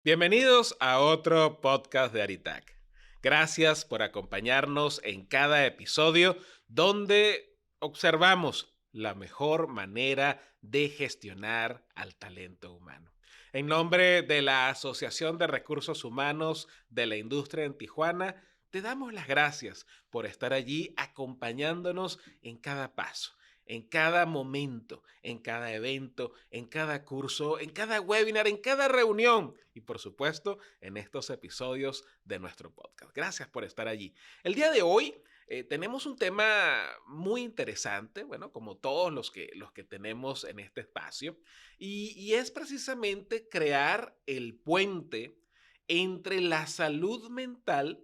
Bienvenidos a otro podcast de Aritac. Gracias por acompañarnos en cada episodio donde observamos la mejor manera de gestionar al talento humano. En nombre de la Asociación de Recursos Humanos de la Industria en Tijuana, te damos las gracias por estar allí acompañándonos en cada paso, en cada momento, en cada evento, en cada curso, en cada webinar, en cada reunión y por supuesto en estos episodios de nuestro podcast. Gracias por estar allí. El día de hoy tenemos un tema muy interesante, bueno, como todos los que tenemos en este espacio, y es precisamente crear el puente entre la salud mental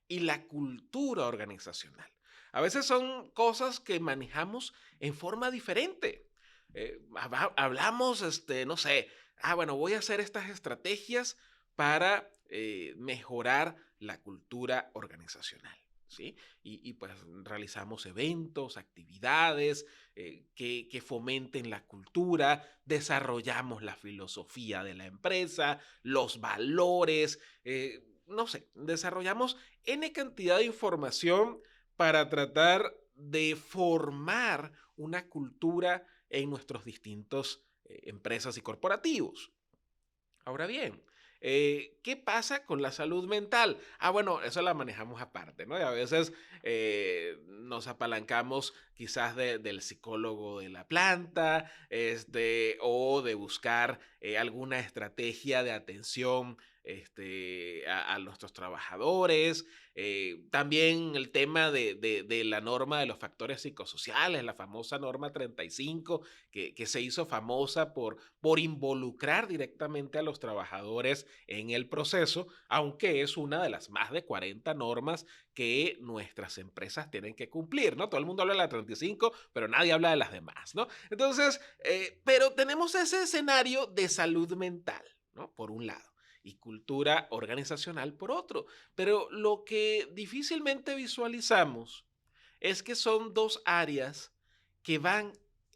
y la cultura organizacional. A veces son cosas que manejamos en forma diferente. Hablamos, no sé, bueno, voy a hacer estas estrategias para mejorar la cultura organizacional. ¿Sí? Y pues realizamos eventos, actividades que fomenten la cultura, desarrollamos la filosofía de la empresa, los valores, no sé, desarrollamos N cantidad de información para tratar de formar una cultura en nuestros distintos empresas y corporativos. Ahora bien, ¿qué pasa con la salud mental? Bueno, eso la manejamos aparte, ¿no? Y a veces nos apalancamos quizás del psicólogo de la planta, o de buscar alguna estrategia de atención a nuestros trabajadores. También el tema de la norma de los factores psicosociales, la famosa norma 35, que se hizo famosa por involucrar directamente a los trabajadores en el proceso, aunque es una de las más de 40 normas que nuestras empresas tienen que cumplir, ¿no? Todo el mundo habla de la 35, pero nadie habla de las demás, ¿no? Entonces, pero tenemos ese escenario de salud mental, ¿no? Por un lado y cultura organizacional por otro. Pero lo que difícilmente visualizamos es que son dos áreas que van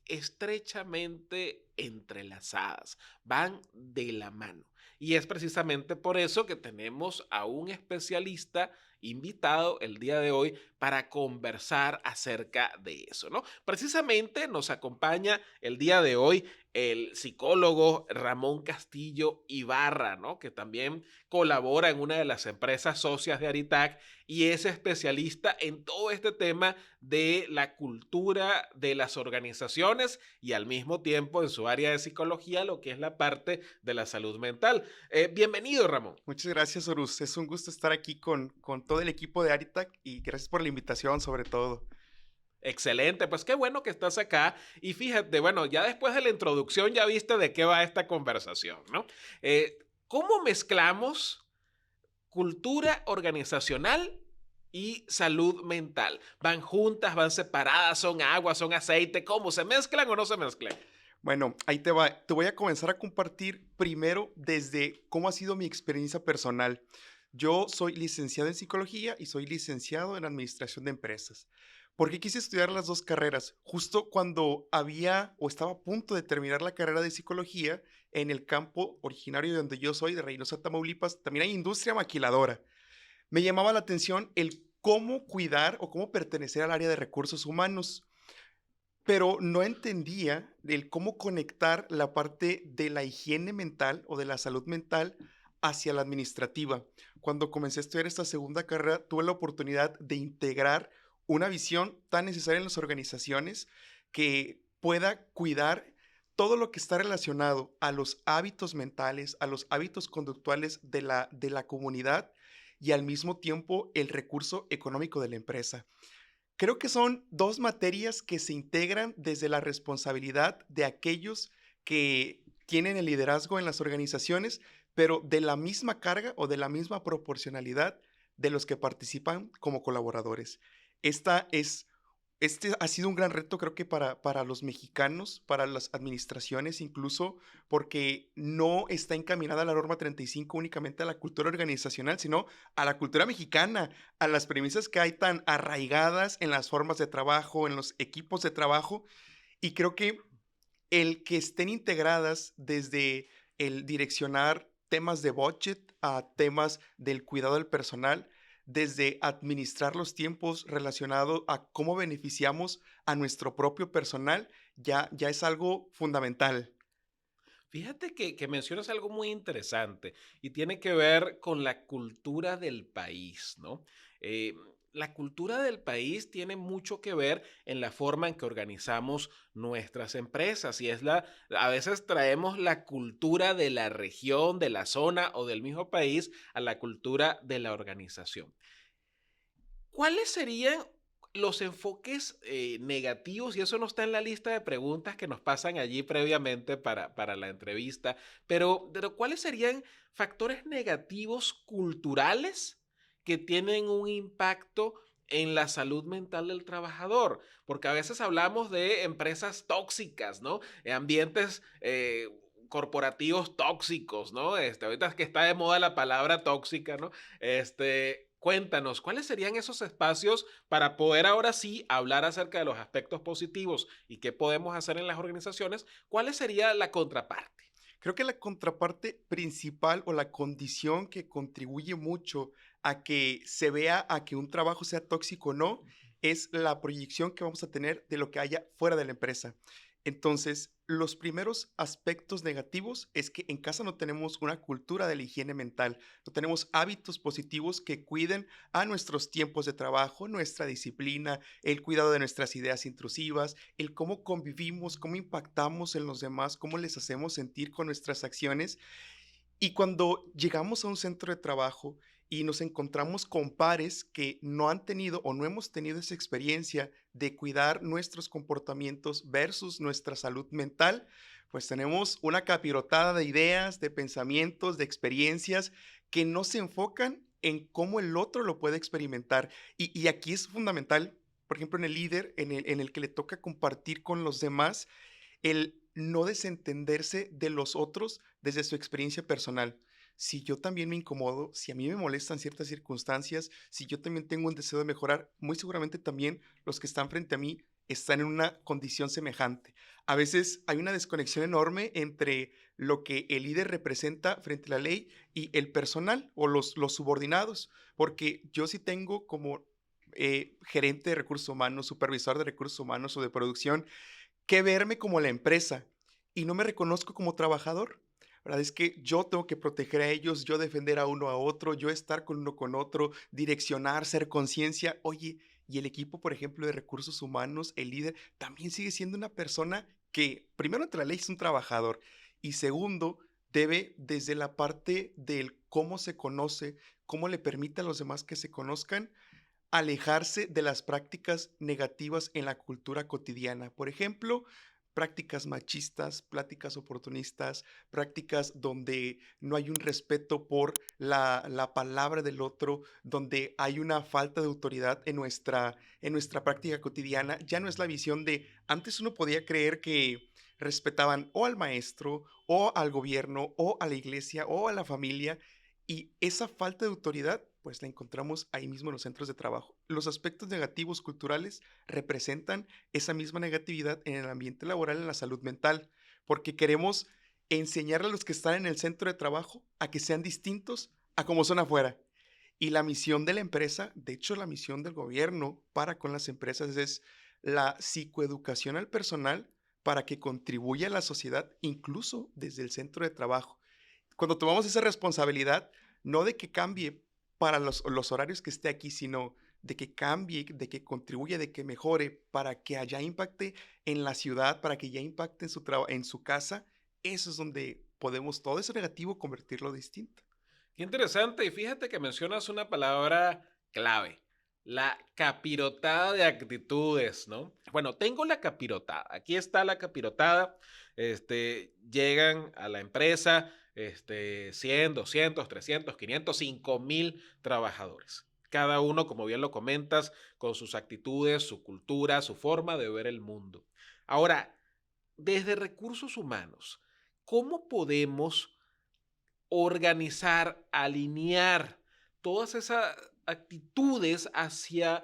estrechamente entrelazadas, van de la mano. Y es precisamente por eso que tenemos a un especialista invitado el día de hoy para conversar acerca de eso, ¿no? Precisamente nos acompaña el día de hoy el psicólogo Ramón Castillo Ibarra, ¿no? Que también colabora en una de las empresas socias de Aritac y es especialista en todo este tema de la cultura de las organizaciones y al mismo tiempo en su área de psicología, lo que es la parte de la salud mental. Bienvenido, Ramón. Muchas gracias, Orus. Es un gusto estar aquí con todo el equipo de Aritac y gracias por la invitación, sobre todo. Excelente, pues qué bueno que estás acá y fíjate, bueno, ya después de la introducción ya viste de qué va esta conversación, ¿no? ¿Cómo mezclamos cultura organizacional y salud mental? ¿Van juntas, van separadas, son agua, son aceite? ¿Cómo? ¿Se mezclan o no se mezclan? Bueno, ahí te va. Te voy a comenzar a compartir primero desde cómo ha sido mi experiencia personal. Yo soy licenciado en psicología y soy licenciado en administración de empresas. ¿Por qué quise estudiar las dos carreras? Justo cuando había o estaba a punto de terminar la carrera de psicología, en el campo originario de donde yo soy, de Reynosa, Tamaulipas, también hay industria maquiladora. Me llamaba la atención el cómo cuidar o cómo pertenecer al área de recursos humanos, pero no entendía el cómo conectar la parte de la higiene mental o de la salud mental hacia la administrativa. Cuando comencé a estudiar esta segunda carrera, tuve la oportunidad de integrar una visión tan necesaria en las organizaciones que pueda cuidar todo lo que está relacionado a los hábitos mentales, a los hábitos conductuales de la comunidad y al mismo tiempo el recurso económico de la empresa. Creo que son 2 materias que se integran desde la responsabilidad de aquellos que tienen el liderazgo en las organizaciones, pero de la misma carga o de la misma proporcionalidad de los que participan como colaboradores. Esta es este ha sido un gran reto, creo que para los mexicanos, para las administraciones incluso, porque no está encaminada la norma 35 únicamente a la cultura organizacional, sino a la cultura mexicana, a las premisas que hay tan arraigadas en las formas de trabajo, en los equipos de trabajo. Y creo que el que estén integradas desde el direccionar temas de budget a temas del cuidado del personal, desde administrar los tiempos relacionado a cómo beneficiamos a nuestro propio personal, ya es algo fundamental. Fíjate que mencionas algo muy interesante y tiene que ver con la cultura del país, ¿no? Eh, la cultura del país tiene mucho que ver en la forma en que organizamos nuestras empresas y a veces traemos la cultura de la región, de la zona o del mismo país a la cultura de la organización. ¿Cuáles serían los enfoques negativos? Y eso no está en la lista de preguntas que nos pasan allí previamente para la entrevista, pero ¿cuáles serían factores negativos culturales que tienen un impacto en la salud mental del trabajador? Porque a veces hablamos de empresas tóxicas, ¿no? Ambientes corporativos tóxicos, ¿no? Ahorita que está de moda la palabra tóxica, ¿no? Cuéntanos, ¿cuáles serían esos espacios para poder ahora sí hablar acerca de los aspectos positivos y qué podemos hacer en las organizaciones? ¿Cuál sería la contraparte? Creo que la contraparte principal o la condición que contribuye mucho a que se vea a que un trabajo sea tóxico o no, es la proyección que vamos a tener de lo que haya fuera de la empresa. Entonces, los primeros aspectos negativos es que en casa no tenemos una cultura de la higiene mental, no tenemos hábitos positivos que cuiden a nuestros tiempos de trabajo, nuestra disciplina, el cuidado de nuestras ideas intrusivas, el cómo convivimos, cómo impactamos en los demás, cómo les hacemos sentir con nuestras acciones. Y cuando llegamos a un centro de trabajo y nos encontramos con pares que no han tenido o no hemos tenido esa experiencia de cuidar nuestros comportamientos versus nuestra salud mental, pues tenemos una capirotada de ideas, de pensamientos, de experiencias que no se enfocan en cómo el otro lo puede experimentar. Y aquí es fundamental, por ejemplo, en el líder, en el que le toca compartir con los demás, el no desentenderse de los otros desde su experiencia personal. Si yo también me incomodo, si a mí me molestan ciertas circunstancias, si yo también tengo un deseo de mejorar, muy seguramente también los que están frente a mí están en una condición semejante. A veces hay una desconexión enorme entre lo que el líder representa frente a la ley y el personal o los subordinados, porque yo sí tengo como gerente de recursos humanos, supervisor de recursos humanos o de producción, que verme como la empresa y no me reconozco como trabajador. ¿Verdad? Es que yo tengo que proteger a ellos, yo defender a uno a otro, yo estar con uno con otro, direccionar, ser conciencia. Oye, y el equipo, por ejemplo, de recursos humanos, el líder, también sigue siendo una persona que, primero, entre la ley es un trabajador y segundo, debe desde la parte del cómo se conoce, cómo le permite a los demás que se conozcan, alejarse de las prácticas negativas en la cultura cotidiana. Por ejemplo, prácticas machistas, prácticas oportunistas, prácticas donde no hay un respeto por la palabra del otro, donde hay una falta de autoridad en nuestra práctica cotidiana. Ya no es la visión de antes uno podía creer que respetaban o al maestro o al gobierno o a la iglesia o a la familia, y esa falta de autoridad, pues la encontramos ahí mismo en los centros de trabajo. Los aspectos negativos culturales representan esa misma negatividad en el ambiente laboral, en la salud mental, porque queremos enseñarle a los que están en el centro de trabajo a que sean distintos a como son afuera. Y la misión de la empresa, de hecho la misión del gobierno para con las empresas es la psicoeducación al personal para que contribuya a la sociedad, incluso desde el centro de trabajo. Cuando tomamos esa responsabilidad, no de que cambie para los horarios que esté aquí, sino de que cambie, de que contribuya, de que mejore, para que allá impacte en la ciudad, para que ya impacte en su casa, eso es donde podemos todo eso negativo convertirlo distinto. Qué interesante. Y fíjate que mencionas una palabra clave, la capirotada de actitudes, ¿no? Bueno, tengo la capirotada. Aquí está la capirotada. Llegan a la empresa, 100, 200, 300, 500, 5000 trabajadores. Cada uno, como bien lo comentas, con sus actitudes, su cultura, su forma de ver el mundo. Ahora, desde recursos humanos, ¿cómo podemos organizar, alinear todas esas actitudes hacia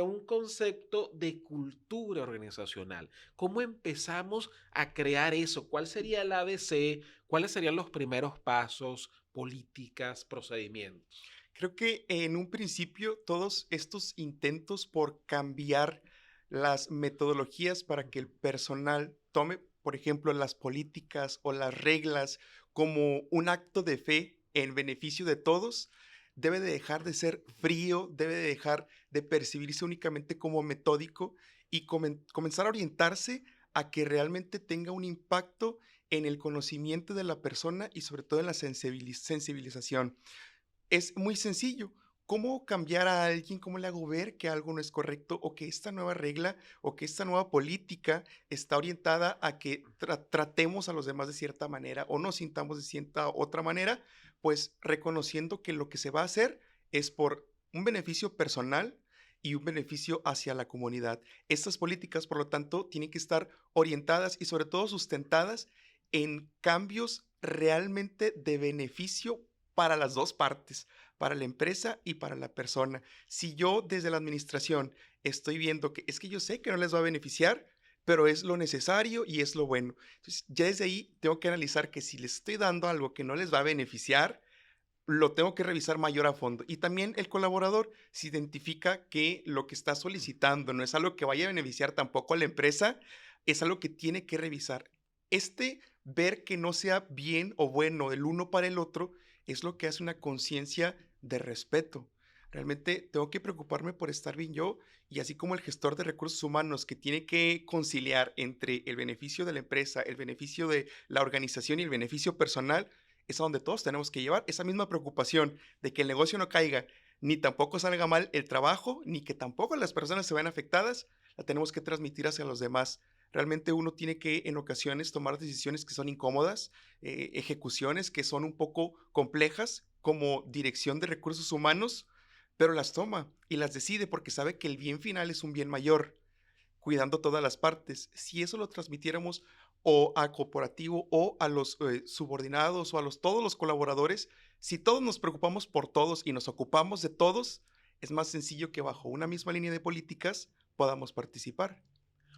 un concepto de cultura organizacional? ¿Cómo empezamos a crear eso? ¿Cuál sería el ABC? ¿Cuáles serían los primeros pasos? políticas, procedimientos? Creo que en un principio todos estos intentos por cambiar las metodologías para que el personal tome, por ejemplo, las políticas o las reglas como un acto de fe en beneficio de todos, debe de dejar de ser frío, debe de dejar de percibirse únicamente como metódico y comenzar a orientarse a que realmente tenga un impacto en el conocimiento de la persona y sobre todo en la sensibilización. Es muy sencillo. ¿Cómo cambiar a alguien? ¿Cómo le hago ver que algo no es correcto o que esta nueva regla o que esta nueva política está orientada a que tratemos a los demás de cierta manera o nos sintamos de cierta otra manera? Pues reconociendo que lo que se va a hacer es por un beneficio personal y un beneficio hacia la comunidad. Estas políticas, por lo tanto, tienen que estar orientadas y sobre todo sustentadas en cambios realmente de beneficio para las 2 partes, para la empresa y para la persona. Si yo desde la administración estoy viendo que es que yo sé que no les va a beneficiar, pero es lo necesario y es lo bueno. Entonces, ya desde ahí tengo que analizar que si les estoy dando algo que no les va a beneficiar, lo tengo que revisar mayor a fondo. Y también el colaborador, si identifica que lo que está solicitando no es algo que vaya a beneficiar tampoco a la empresa, es algo que tiene que revisar. Ver que no sea bien o bueno el uno para el otro es lo que hace una conciencia de respeto. Realmente tengo que preocuparme por estar bien yo y así como el gestor de recursos humanos que tiene que conciliar entre el beneficio de la empresa, el beneficio de la organización y el beneficio personal, es a donde todos tenemos que llevar esa misma preocupación de que el negocio no caiga, ni tampoco salga mal el trabajo, ni que tampoco las personas se vean afectadas, la tenemos que transmitir hacia los demás. Realmente uno tiene que en ocasiones tomar decisiones que son incómodas, ejecuciones que son un poco complejas como dirección de recursos humanos, pero las toma y las decide porque sabe que el bien final es un bien mayor, cuidando todas las partes. Si eso lo transmitiéramos o a corporativo o a los subordinados o a todos los colaboradores, si todos nos preocupamos por todos y nos ocupamos de todos, es más sencillo que bajo una misma línea de políticas podamos participar.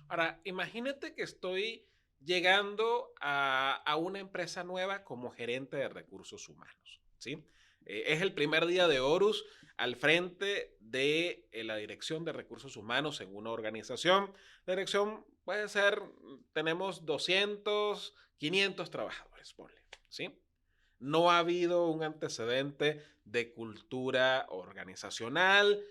Ahora, imagínate que estoy llegando a una empresa nueva como gerente de recursos humanos, ¿sí? Es el primer día de Horus al frente de la dirección de recursos humanos en una organización. La dirección puede ser, tenemos 200, 500 trabajadores, ponle, ¿sí? No ha habido un antecedente de cultura organizacional,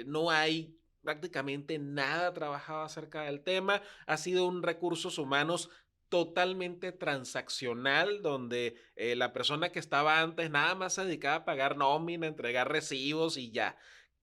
no hay prácticamente nada trabajado acerca del tema, ha sido un recursos humanos totalmente transaccional, donde la persona que estaba antes nada más se dedicaba a pagar nómina, entregar recibos y ya.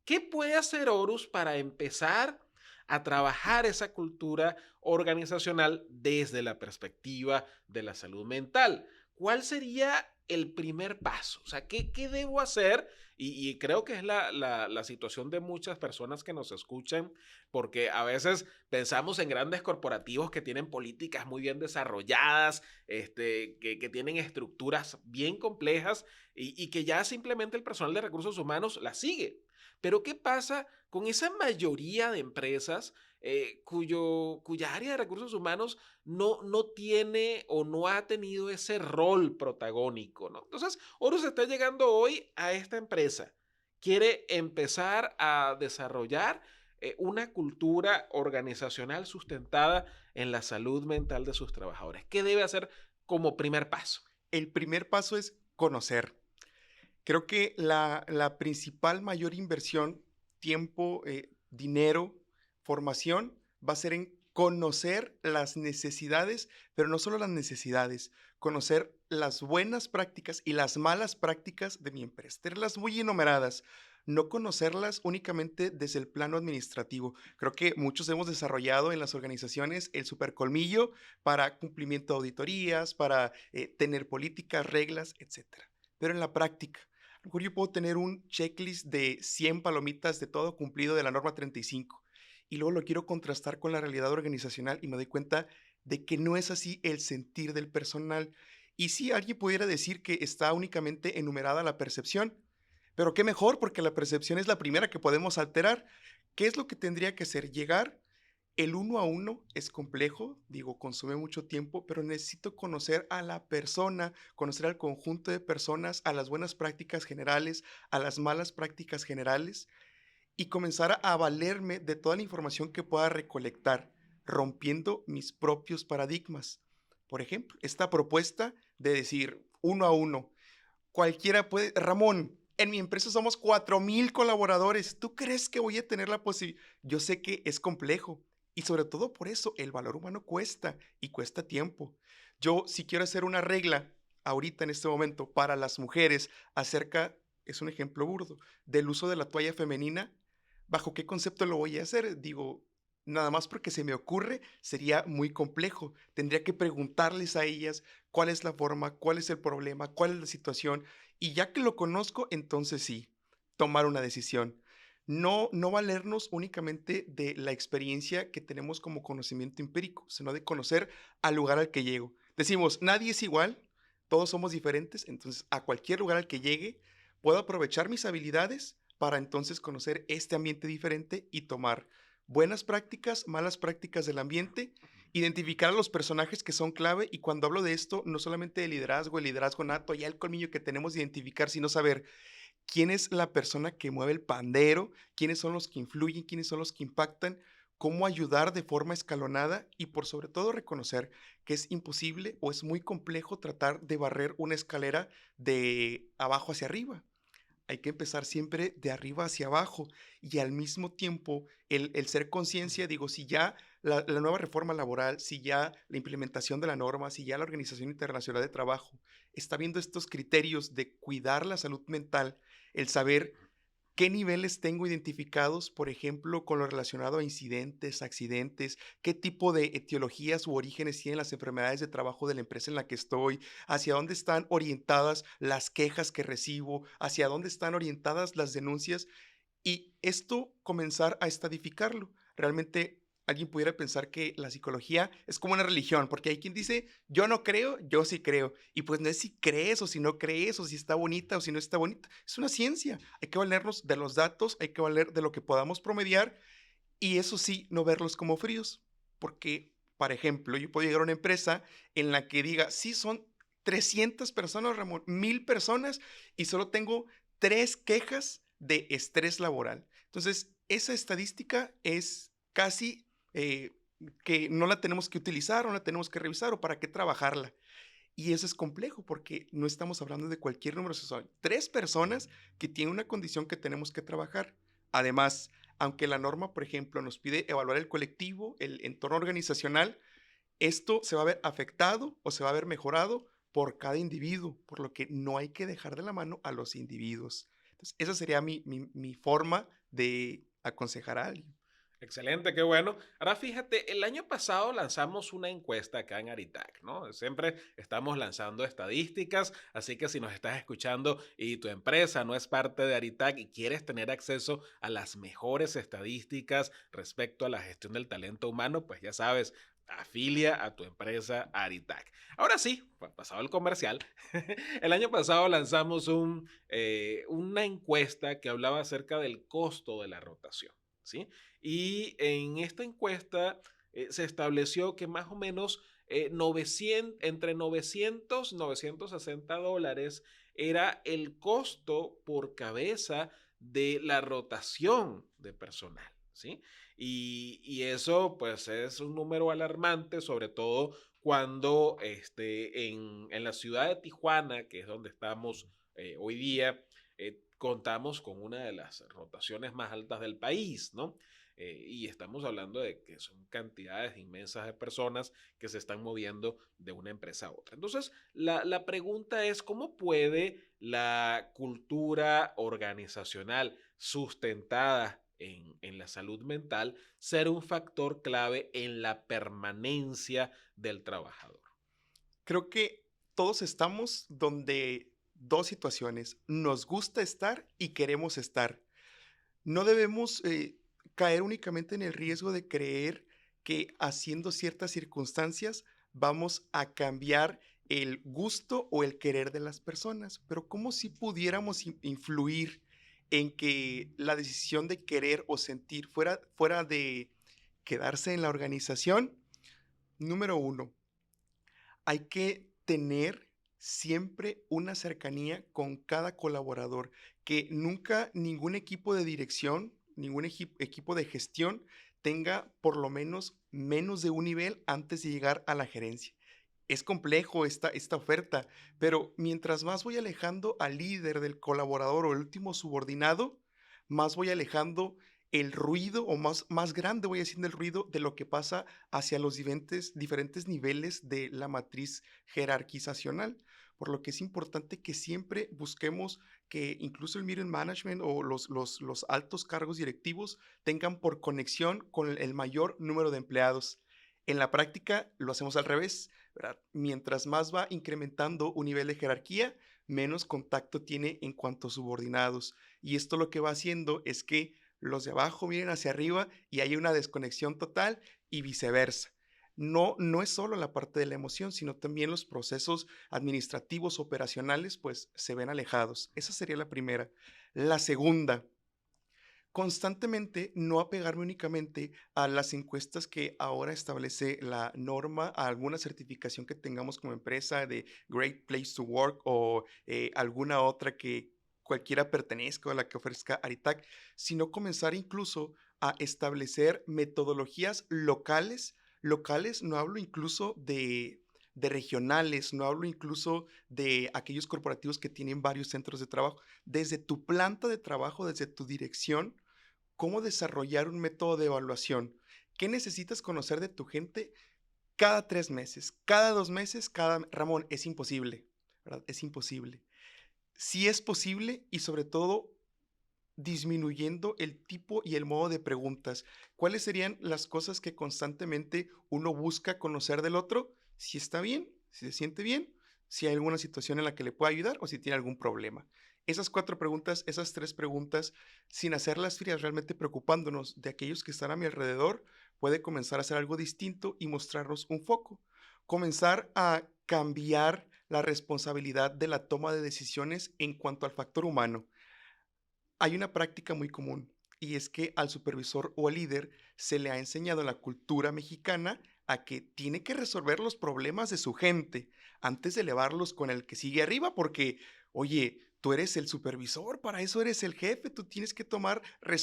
¿Qué puede hacer Horus para empezar a trabajar esa cultura organizacional desde la perspectiva de la salud mental? ¿Cuál sería el primer paso? O sea, ¿qué debo hacer? Y creo que es la situación de muchas personas que nos escuchan, porque a veces pensamos en grandes corporativos que tienen políticas muy bien desarrolladas, que tienen estructuras bien complejas y que ya simplemente el personal de recursos humanos las sigue. Pero ¿qué pasa con esa mayoría de empresas cuya área de recursos humanos no tiene o no ha tenido ese rol protagónico, ¿no? Entonces, Horus está llegando hoy a esta empresa. Quiere empezar a desarrollar una cultura organizacional sustentada en la salud mental de sus trabajadores. ¿Qué debe hacer como primer paso? El primer paso es conocer. Creo que la principal mayor inversión, tiempo, dinero, formación, va a ser en conocer las necesidades, pero no solo las necesidades, conocer las buenas prácticas y las malas prácticas de mi empresa, tenerlas muy enumeradas, no conocerlas únicamente desde el plano administrativo. Creo que muchos hemos desarrollado en las organizaciones el supercolmillo para cumplimiento de auditorías, para tener políticas, reglas, etcétera. Pero en la práctica, a lo mejor yo puedo tener un checklist de 100 palomitas de todo cumplido de la norma 35 y luego lo quiero contrastar con la realidad organizacional y me doy cuenta de que no es así el sentir del personal. Y si alguien pudiera decir que está únicamente enumerada la percepción, pero qué mejor porque la percepción es la primera que podemos alterar. ¿Qué es lo que tendría que hacer? Llegar El uno a uno es complejo, digo, consume mucho tiempo, pero necesito conocer a la persona, conocer al conjunto de personas, a las buenas prácticas generales, a las malas prácticas generales y comenzar a valerme de toda la información que pueda recolectar, rompiendo mis propios paradigmas. Por ejemplo, esta propuesta de decir uno a uno, cualquiera puede, Ramón, en mi empresa somos 4,000 colaboradores. ¿Tú crees que voy a tener la posibilidad? Yo sé que es complejo y sobre todo por eso el valor humano cuesta y cuesta tiempo. Yo si quiero hacer una regla ahorita en este momento para las mujeres acerca, es un ejemplo burdo, del uso de la toalla femenina, ¿bajo qué concepto lo voy a hacer? Digo, nada más porque se me ocurre, sería muy complejo. Tendría que preguntarles a ellas cuál es la forma, cuál es el problema, cuál es la situación. Y ya que lo conozco, entonces sí, tomar una decisión. No valernos únicamente de la experiencia que tenemos como conocimiento empírico, sino de conocer al lugar al que llego. Decimos, nadie es igual, todos somos diferentes, entonces a cualquier lugar al que llegue, puedo aprovechar mis habilidades para entonces conocer este ambiente diferente y tomar buenas prácticas, malas prácticas del ambiente, identificar a los personajes que son clave y cuando hablo de esto, no solamente de liderazgo, el liderazgo nato, ya el colmillo que tenemos de identificar, sino saber quién es la persona que mueve el pandero, quiénes son los que influyen, quiénes son los que impactan, cómo ayudar de forma escalonada y por sobre todo reconocer que es imposible o es muy complejo tratar de barrer una escalera de abajo hacia arriba. Hay que empezar siempre de arriba hacia abajo y al mismo tiempo el ser conciencia, digo, si ya la nueva reforma laboral, si ya la implementación de la norma, si ya la Organización Internacional de Trabajo está viendo estos criterios de cuidar la salud mental, el saber qué niveles tengo identificados, por ejemplo, con lo relacionado a incidentes, accidentes, qué tipo de etiologías u orígenes tienen las enfermedades de trabajo de la empresa en la que estoy, hacia dónde están orientadas las quejas que recibo, hacia dónde están orientadas las denuncias y esto comenzar a estadificarlo. Realmente alguien pudiera pensar que la psicología es como una religión, porque hay quien dice, yo no creo, yo sí creo. Y pues no es si crees o si no crees, o si está bonita o si no está bonita. Es una ciencia. Hay que valernos de los datos, hay que valer de lo que podamos promediar y eso sí, no verlos como fríos. Porque, por ejemplo, yo puedo llegar a una empresa en la que diga, sí, son 300 personas, Ramón, 1,000 personas, y solo tengo 3 quejas de estrés laboral. Entonces, esa estadística es casi que no la tenemos que utilizar, no la tenemos que revisar o para qué trabajarla. Y eso es complejo porque no estamos hablando de cualquier número, son 3 personas que tienen una condición que tenemos que trabajar. Además, aunque la norma, por ejemplo, nos pide evaluar el colectivo, el entorno organizacional, esto se va a ver afectado o se va a ver mejorado por cada individuo, por lo que no hay que dejar de la mano a los individuos. Entonces, esa sería mi forma de aconsejar a alguien. Excelente, qué bueno. Ahora fíjate, el año pasado lanzamos una encuesta acá en Aritac, ¿no? Siempre estamos lanzando estadísticas, así que si nos estás escuchando y tu empresa no es parte de Aritac y quieres tener acceso a las mejores estadísticas respecto a la gestión del talento humano, pues ya sabes, afilia a tu empresa a Aritac. Ahora sí, pues, pasado el comercial, el año pasado lanzamos una encuesta que hablaba acerca del costo de la rotación, ¿sí? Y en esta encuesta se estableció que más o menos 900, entre 900 y $960 era el costo por cabeza de la rotación de personal, ¿sí? Y eso pues es un número alarmante, sobre todo cuando en la ciudad de Tijuana, que es donde estamos hoy día, contamos con una de las rotaciones más altas del país, ¿no? Y estamos hablando de que son cantidades inmensas de personas que se están moviendo de una empresa a otra. Entonces, la pregunta es, ¿cómo puede la cultura organizacional sustentada en la salud mental ser un factor clave en la permanencia del trabajador? Creo que todos estamos donde dos situaciones, nos gusta estar y queremos estar. No debemos caer únicamente en el riesgo de creer que haciendo ciertas circunstancias vamos a cambiar el gusto o el querer de las personas, pero ¿cómo si pudiéramos influir en que la decisión de querer o sentir fuera de quedarse en la organización, número uno, hay que tener siempre una cercanía con cada colaborador, que nunca ningún equipo de dirección, ningún equipo de gestión tenga por lo menos de un nivel antes de llegar a la gerencia. Es complejo esta oferta, pero mientras más voy alejando al líder del colaborador o el último subordinado, más voy alejando el ruido o más grande voy haciendo el ruido de lo que pasa hacia los diferentes niveles de la matriz jerarquizacional. Por lo que es importante que siempre busquemos que incluso el middle management o los altos cargos directivos tengan por conexión con el mayor número de empleados. En la práctica lo hacemos al revés, ¿verdad? Mientras más va incrementando un nivel de jerarquía, menos contacto tiene en cuanto a subordinados. Y esto lo que va haciendo es que los de abajo miren hacia arriba y hay una desconexión total y viceversa. No es solo la parte de la emoción, sino también los procesos administrativos, operacionales, pues se ven alejados. Esa sería la primera. La segunda, constantemente no apegarme únicamente a las encuestas que ahora establece la norma, a alguna certificación que tengamos como empresa de Great Place to Work o alguna otra que cualquiera pertenezca o a la que ofrezca Aritac, sino comenzar incluso a establecer metodologías locales. Locales, no hablo incluso de regionales, no hablo incluso de aquellos corporativos que tienen varios centros de trabajo. Desde tu planta de trabajo, desde tu dirección, cómo desarrollar un método de evaluación. ¿Qué necesitas conocer de tu gente cada 3 meses? Cada 2 meses, Ramón, es imposible, ¿verdad? Es imposible. Sí es posible y sobre todo disminuyendo el tipo y el modo de preguntas. ¿Cuáles serían las cosas que constantemente uno busca conocer del otro? Si está bien, si se siente bien, si hay alguna situación en la que le pueda ayudar o si tiene algún problema. Esas 4 preguntas, esas 3 preguntas, sin hacerlas frías, realmente preocupándonos de aquellos que están a mi alrededor, puede comenzar a hacer algo distinto y mostrarnos un foco. Comenzar a cambiar la responsabilidad de la toma de decisiones en cuanto al factor humano. Hay una práctica muy común y es que al supervisor o al líder se le ha enseñado en la cultura mexicana a que tiene que resolver los problemas de su gente antes de elevarlos con el que sigue arriba, porque, oye, tú eres el supervisor, para eso eres el jefe, tú tienes que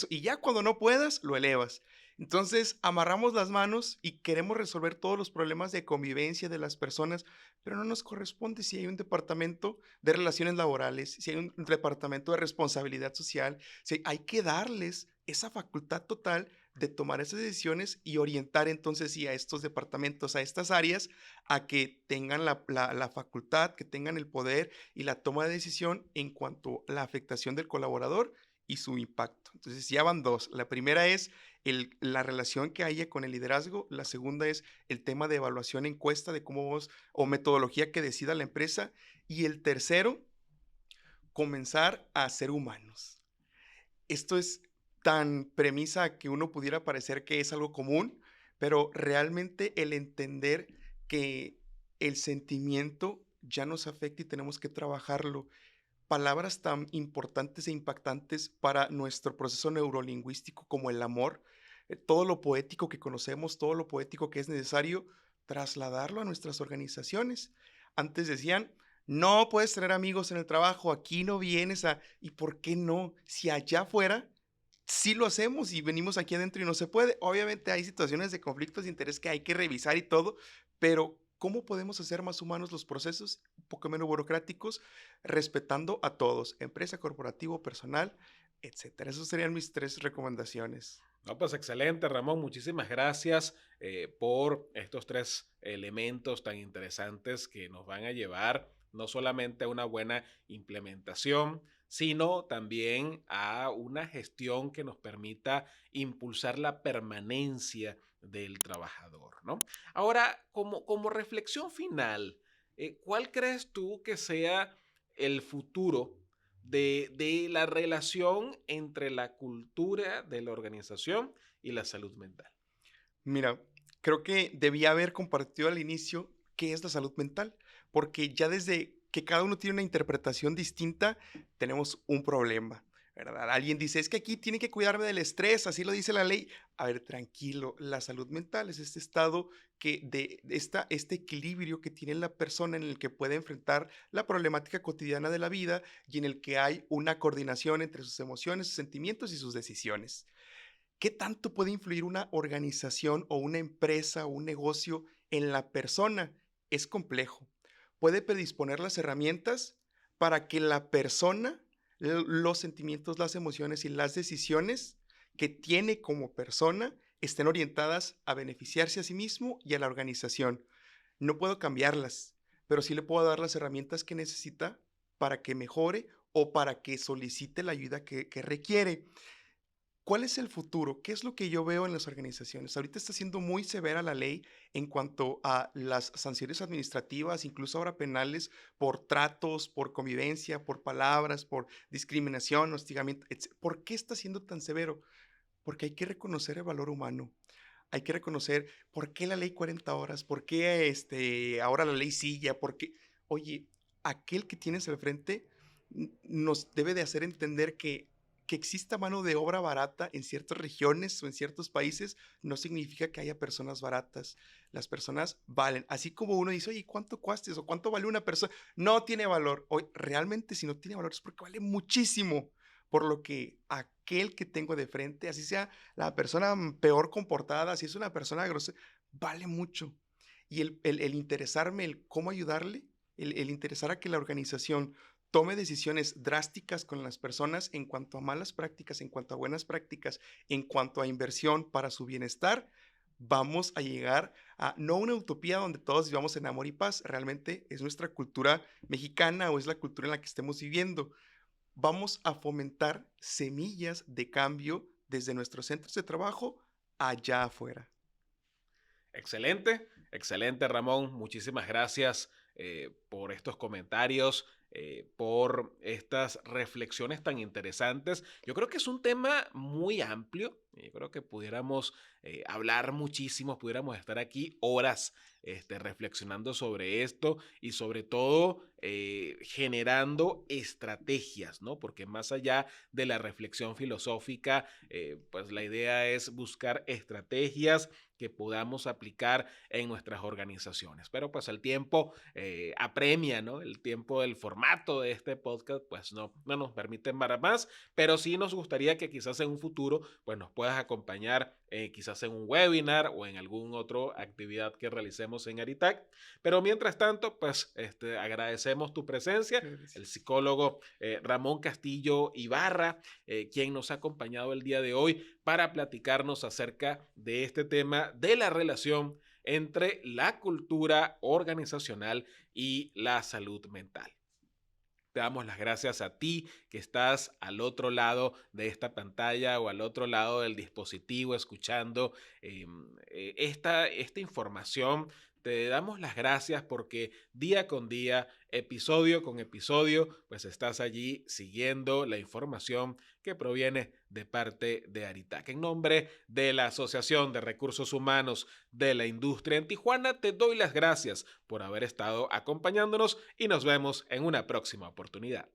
y ya cuando no puedas, lo elevas. Entonces, amarramos las manos y queremos resolver todos los problemas de convivencia de las personas, pero no nos corresponde si hay un departamento de relaciones laborales, si hay un departamento de responsabilidad social, si hay que darles esa facultad total de tomar esas decisiones y orientar entonces sí a estos departamentos, a estas áreas, a que tengan la facultad, que tengan el poder y la toma de decisión en cuanto a la afectación del colaborador y su impacto. Entonces ya van dos. La primera es la relación que haya con el liderazgo. La segunda es el tema de evaluación encuesta de cómo vamos o metodología que decida la empresa. Y el tercero, comenzar a ser humanos. Esto es tan premisa que uno pudiera parecer que es algo común, pero realmente el entender que el sentimiento ya nos afecta y tenemos que trabajarlo. Palabras tan importantes e impactantes para nuestro proceso neurolingüístico como el amor, todo lo poético que conocemos, todo lo poético que es necesario, trasladarlo a nuestras organizaciones. Antes decían, no puedes tener amigos en el trabajo, aquí no vienes a... ¿Y por qué no? Si allá afuera sí lo hacemos y venimos aquí adentro y no se puede. Obviamente hay situaciones de conflictos de interés que hay que revisar y todo, pero ¿cómo podemos hacer más humanos los procesos, un poco menos burocráticos, respetando a todos, empresa, corporativo, personal, etcétera? Esas serían mis 3 recomendaciones. No, pues excelente, Ramón. Muchísimas gracias por estos 3 elementos tan interesantes que nos van a llevar no solamente a una buena implementación, sino también a una gestión que nos permita impulsar la permanencia del trabajador, ¿no? Ahora, como reflexión final, ¿cuál crees tú que sea el futuro de la relación entre la cultura de la organización y la salud mental? Mira, creo que debía haber compartido al inicio qué es la salud mental, porque ya desde que cada uno tiene una interpretación distinta, tenemos un problema. ¿verdad? Alguien dice, es que aquí tiene que cuidarme del estrés, así lo dice la ley. A ver, tranquilo, la salud mental es este estado este equilibrio que tiene la persona en el que puede enfrentar la problemática cotidiana de la vida y en el que hay una coordinación entre sus emociones, sus sentimientos y sus decisiones. ¿Qué tanto puede influir una organización o una empresa o un negocio en la persona? Es complejo. Puede predisponer las herramientas para que la persona, los sentimientos, las emociones y las decisiones que tiene como persona estén orientadas a beneficiarse a sí mismo y a la organización. No puedo cambiarlas, pero sí le puedo dar las herramientas que necesita para que mejore o para que solicite la ayuda que requiere. ¿Cuál es el futuro? ¿Qué es lo que yo veo en las organizaciones? Ahorita está siendo muy severa la ley en cuanto a las sanciones administrativas, incluso ahora penales, por tratos, por convivencia, por palabras, por discriminación, hostigamiento. ¿Por qué está siendo tan severo? Porque hay que reconocer el valor humano. Hay que reconocer por qué la ley 40 horas, por qué ahora la ley silla, por qué. Oye, aquel que tienes al frente nos debe de hacer entender que exista mano de obra barata en ciertas regiones o en ciertos países no significa que haya personas baratas. Las personas valen. Así como uno dice, oye, ¿cuánto cuestas o cuánto vale una persona? No tiene valor. Hoy, realmente, si no tiene valor es porque vale muchísimo. Por lo que aquel que tengo de frente, así sea la persona peor comportada, si es una persona grosera, vale mucho. Y el interesarme, el cómo ayudarle, el interesar a que la organización tome decisiones drásticas con las personas en cuanto a malas prácticas, en cuanto a buenas prácticas, en cuanto a inversión para su bienestar, vamos a llegar a no una utopía donde todos vivamos en amor y paz, realmente es nuestra cultura mexicana o es la cultura en la que estemos viviendo. Vamos a fomentar semillas de cambio desde nuestros centros de trabajo allá afuera. Excelente, excelente Ramón. Muchísimas gracias por estos comentarios, por estas reflexiones tan interesantes. Yo creo que es un tema muy amplio. Yo creo que pudiéramos hablar muchísimo, pudiéramos estar aquí horas reflexionando sobre esto y sobre todo generando estrategias, ¿no? Porque más allá de la reflexión filosófica, pues la idea es buscar estrategias que podamos aplicar en nuestras organizaciones. Pero pues el tiempo apremia, ¿no? El tiempo del formato de este podcast pues no nos permite más, pero sí nos gustaría que quizás en un futuro pues nos puedas acompañar quizás en un webinar o en alguna otra actividad que realicemos en Aritac. Pero mientras tanto pues agradecemos tu presencia, el Gracias. psicólogo Ramón Castillo Ibarra, quien nos ha acompañado el día de hoy para platicarnos acerca de este tema de la relación entre la cultura organizacional y la salud mental. Te damos las gracias a ti que estás al otro lado de esta pantalla o al otro lado del dispositivo escuchando esta información. Te damos las gracias porque día con día, episodio con episodio, pues estás allí siguiendo la información que proviene de parte de Aritac. En nombre de la Asociación de Recursos Humanos de la Industria en Tijuana, te doy las gracias por haber estado acompañándonos y nos vemos en una próxima oportunidad.